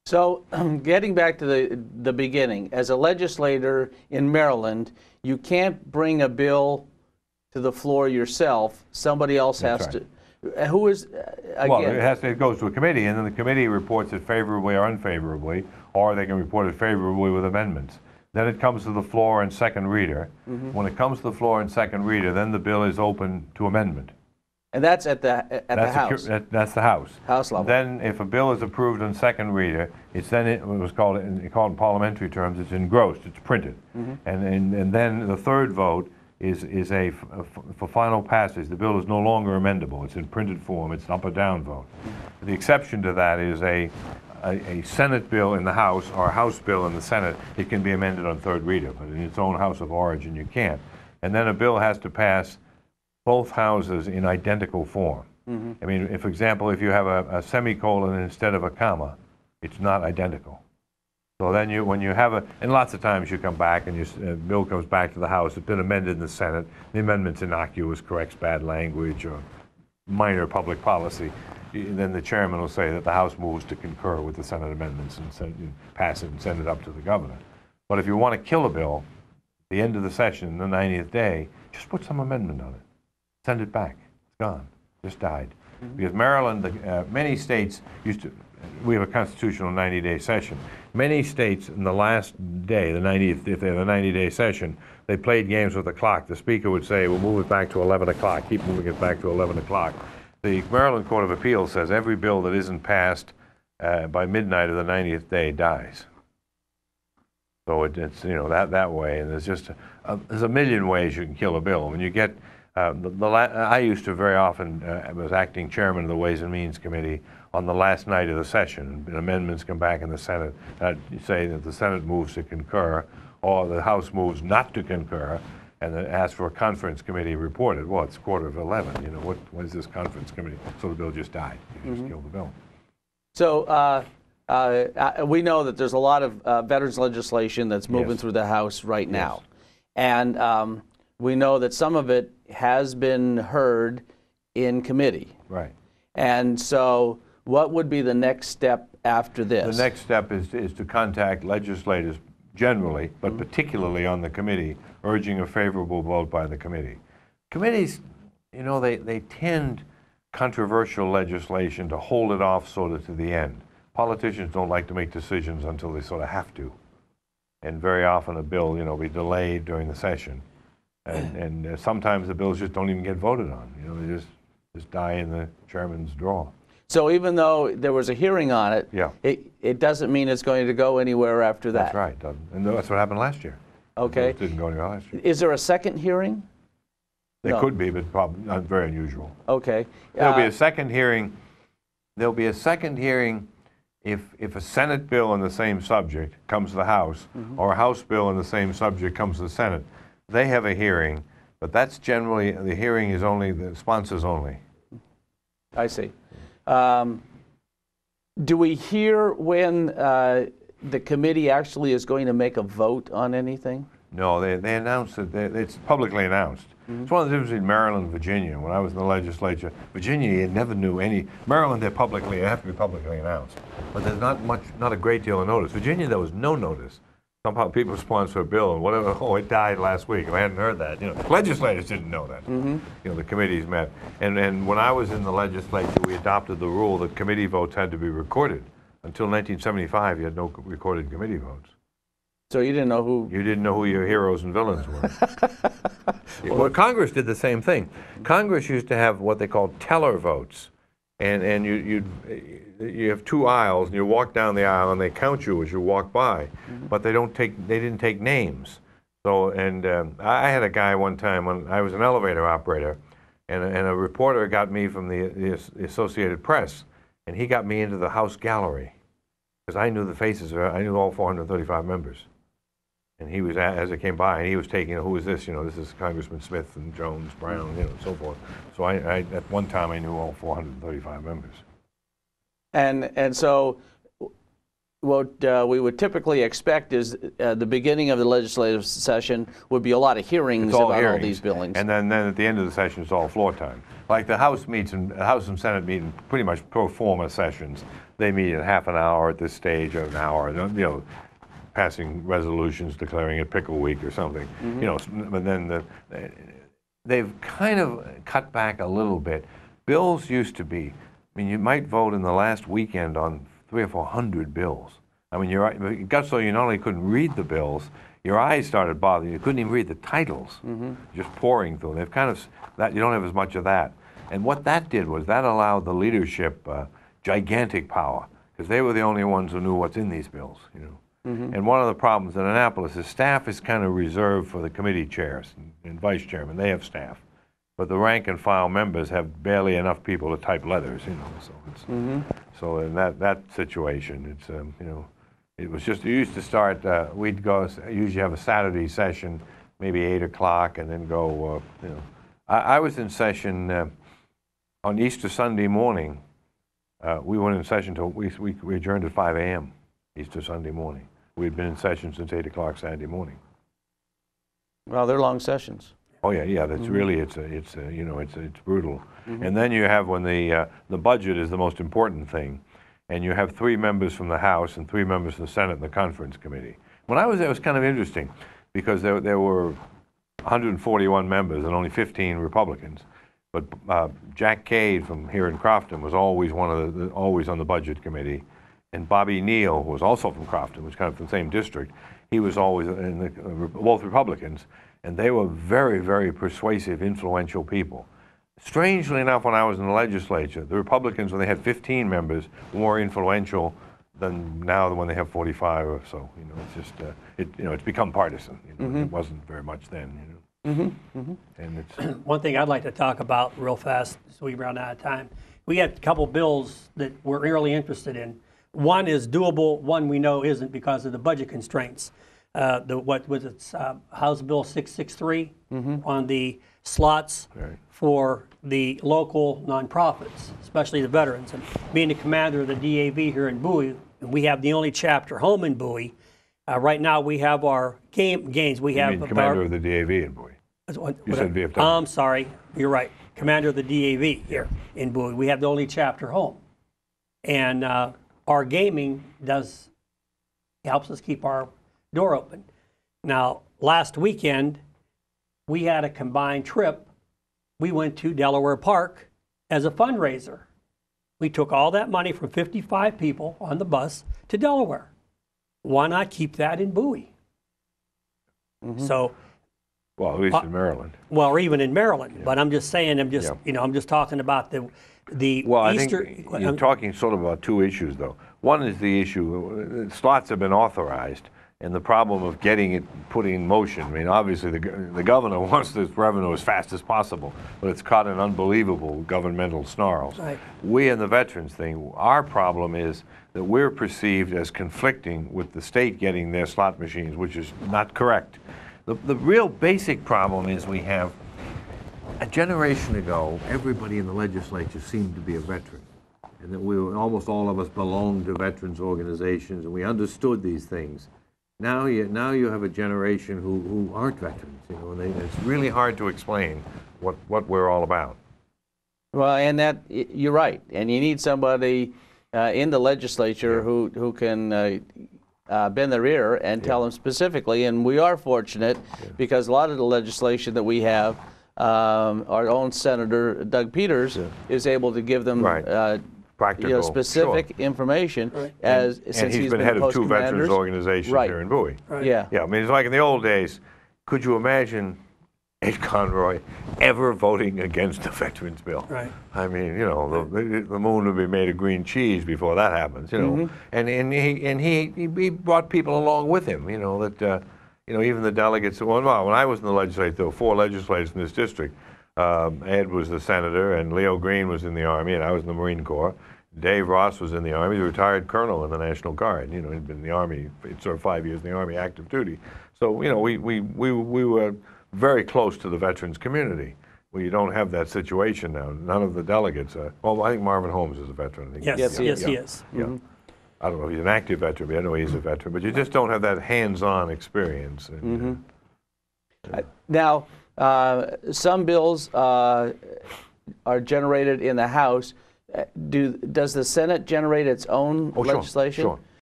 So getting back to the beginning, as a legislator in Maryland, you can't bring a bill to the floor yourself. Somebody else has to. Who is, again? Well, it goes to a committee, and then the committee reports it favorably or unfavorably, or they can report it favorably with amendments. Then it comes to the floor in second reader. When it comes to the floor in second reader, then the bill is open to amendment. And that's at the House. That's the House. House level. Then, if a bill is approved on second reader, it's then it was called in parliamentary terms. It's engrossed. It's printed, and then the third vote is for final passage. The bill is no longer amendable. It's in printed form. It's an up or down vote. The exception to that is a Senate bill in the House or a House bill in the Senate. It can be amended on third reader, but in its own House of origin, you can't. And then a bill has to pass both houses in identical form. I mean, for example, if you have a semicolon instead of a comma, it's not identical. So then when you have and lots of times you come back and your bill comes back to the House, it's been amended in the Senate, the amendment's innocuous, corrects bad language or minor public policy, then the chairman will say that the House moves to concur with the Senate amendments and pass it and send it up to the governor. But if you want to kill a bill, at the end of the session, the 90th day, just put some amendment on it. Send it back. It's gone. Just died. Because Maryland, many states we have a constitutional 90-day session. Many states in the last day, the 90th, if they have a 90-day session, they played games with the clock. The speaker would say, we'll move it back to 11 o'clock, keep moving it back to 11 o'clock. The Maryland Court of Appeals says every bill that isn't passed by midnight of the 90th day dies. So it's that way, and there's just there's a million ways you can kill a bill. When you get I used to very often, I was acting chairman of the Ways and Means Committee on the last night of the session, and amendments come back in the Senate. You say that the Senate moves to concur, or the House moves not to concur, and then asks for a conference committee reported. Well, it's 11:15. What is this conference committee? So the bill just died. You just killed the bill. So we know that there's a lot of veterans legislation that's moving through the House right now, and we know that some of it has been heard in committee. Right. And so what would be the next step after this? The next step is to contact legislators generally, but particularly on the committee, urging a favorable vote by the committee. Committees, they tend controversial legislation to hold it off sort of to the end. Politicians don't like to make decisions until they sort of have to. And very often a bill, be delayed during the session. And sometimes the bills just don't even get voted on. They just die in the chairman's drawer. So even though there was a hearing on it, it doesn't mean it's going to go anywhere after that. That's right. And that's what happened last year. Okay. It didn't go anywhere last year. Is there a second hearing? There could be, but probably not very unusual. Okay. There'll be a second hearing. There'll be a second hearing if a Senate bill on the same subject comes to the House, or a House bill on the same subject comes to the Senate. They have a hearing, but that's generally, the hearing is only, the sponsors only. I see. Do we hear when the committee actually is going to make a vote on anything? No, they announced it. It's publicly announced. It's one of the differences between Maryland and Virginia. When I was in the legislature, Virginia, you never knew any. Maryland, they have to be publicly announced. But there's not a great deal of notice. Virginia, there was no notice. Somehow people sponsor a bill and whatever, it died last week. I hadn't heard that. Legislators didn't know that. The committees met. And when I was in the legislature, we adopted the rule that committee votes had to be recorded. Until 1975, you had no recorded committee votes. So you didn't know who... You didn't know who your heroes and villains were. Well, Congress did the same thing. Congress used to have what they called teller votes. And you have two aisles, and you walk down the aisle, and they count you as you walk by, but they didn't take names. So, I had a guy one time when I was an elevator operator, and a reporter got me from the Associated Press, and he got me into the House gallery because I knew the faces. I knew all 435 members, and he was as it came by, and he was taking, who is this? This is Congressman Smith and Jones, Brown, and so forth. So I at one time I knew all 435 members. And so what we would typically expect is the beginning of the legislative session would be a lot of hearings about all these billings. And then at the end of the session, it's all floor time. Like the House and Senate meet in pretty much pro forma sessions. they meet in half an hour at this stage, or an hour, you know, passing resolutions declaring it pickle week or something. You know, but then they've kind of cut back a little bit. Bills used to be, I mean, you might vote in the last weekend on 300 or 400 bills. I mean, it got so you not only couldn't read the bills, your eyes started bothering you. You couldn't even read the titles, just pouring through. They've kind of, that you don't have as much of that. And what that did was that allowed the leadership gigantic power, because they were the only ones who knew what's in these bills, you know. And one of the problems in Annapolis is staff is kind of reserved for the committee chairs and vice chairman. They have staff. But the rank and file members have barely enough people to type letters, you know. So, it's, so in that situation, it's, you know, it was just, you used to start, we'd go, usually have a Saturday session, maybe 8 o'clock, and then go, you know. I was in session on Easter Sunday morning. We went in session till, we adjourned at 5 a.m. Easter Sunday morning. We'd been in session since 8 o'clock Saturday morning. Well, they're long sessions. Oh yeah, yeah. That's really, it's you know, it's brutal. And then you have when the budget is the most important thing, and you have 3 members from the House and 3 members from the Senate and the Conference Committee. When I was there, it was kind of interesting, because there were 141 members and only 15 Republicans. But Jack Cade from here in Crofton was always always on the Budget Committee. And Bobby Neal, who was also from Crofton, was kind of from the same district, he was always in the, both Republicans, and they were very, very persuasive, influential people. Strangely enough, when I was in the legislature, the Republicans, when they had 15 members, were more influential than now when they have 45 or so. You know, it's just, you know, it's become partisan. You know, it wasn't very much then. You know, and it's one thing I'd like to talk about real fast, so we run out of time. We had a couple bills that we're really interested in. One is doable, one we know isn't because of the budget constraints. What was it, House Bill 663 on the slots for the local nonprofits, especially the veterans. And being the commander of the DAV here in Bowie, and we have the only chapter home in Bowie. Right now we have our games. We have commander of the DAV in Bowie. You said VFW. I'm sorry, you're right. Commander of the DAV here in Bowie. We have the only chapter home. And our gaming helps us keep our door open. Now, last weekend, we had a combined trip. We went to Delaware Park as a fundraiser. We took all that money from 55 people on the bus to Delaware. Why not keep that in Bowie? So, well, at least in Maryland. Well, or even in Maryland. But I'm just saying, you know, I'm just talking about the well, Easter. I think you're talking sort of about 2 issues, though. One is the issue, slots have been authorized, and the problem of getting it put in motion. I mean, obviously the governor wants this revenue as fast as possible, but it's caught in unbelievable governmental snarls. Right. We in the veterans thing, our problem is that we're perceived as conflicting with the state getting their slot machines, which is not correct. The real basic problem is we have, a generation ago, everybody in the legislature seemed to be a veteran, and that almost all of us belonged to veterans organizations, and we understood these things. Now you have a generation who aren't veterans, you know, and it's really hard to explain what we're all about. Well, and that, you're right, and you need somebody in the legislature who can bend their ear and tell them specifically, and we are fortunate because a lot of the legislation that we have, our own Senator Doug Peters is able to give them practical, you know, specific information since he's been head of 2 veterans organizations here in Bowie. Yeah, I mean, it's like in the old days. Could you imagine Ed Conroy ever voting against a veterans bill? Right. I mean, you know, the moon would be made of green cheese before that happens. You know, and he brought people along with him. You know that. You know, even the delegates. Well, when I was in the legislature, there were 4 legislators in this district. Ed was the senator, and Leo Green was in the Army, and I was in the Marine Corps. Dave Ross was in the Army. He's a retired colonel in the National Guard. You know, he'd been in the Army, he'd served 5 years in the Army, active duty. So, you know, we were very close to the veterans community. Well, you don't have that situation now. None of the delegates are. Well, I think Marvin Holmes is a veteran. I think yes, he is. Yeah. I don't know if he's an active veteran, but I know he's a veteran. But you just don't have that hands-on experience. And, now, some bills are generated in the House does the Senate generate its own Oh, sure, legislation? sure.